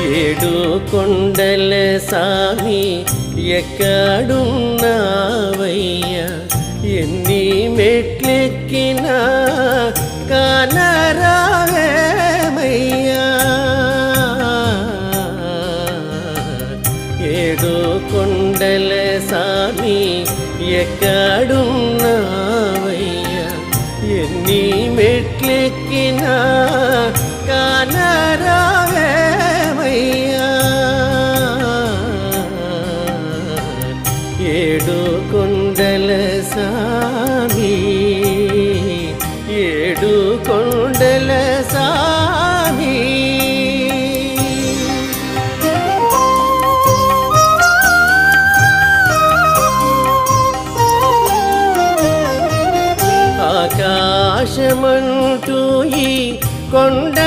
ఏడు కొండల సామి ఎక్కడున్నావయ్యా, ఎన్ని మెట్లెక్కినా కానరావేమయ్యా. ఏడు కొండల సామి ఎక్కడున్నావయ్యా, ఎన్ని మెట్లెక్కినా కానరావేమయ్యా. ఏడు కొండల సామి, ఏడు కొండల సామి. ఆకాశమంటూ ఈ కొండ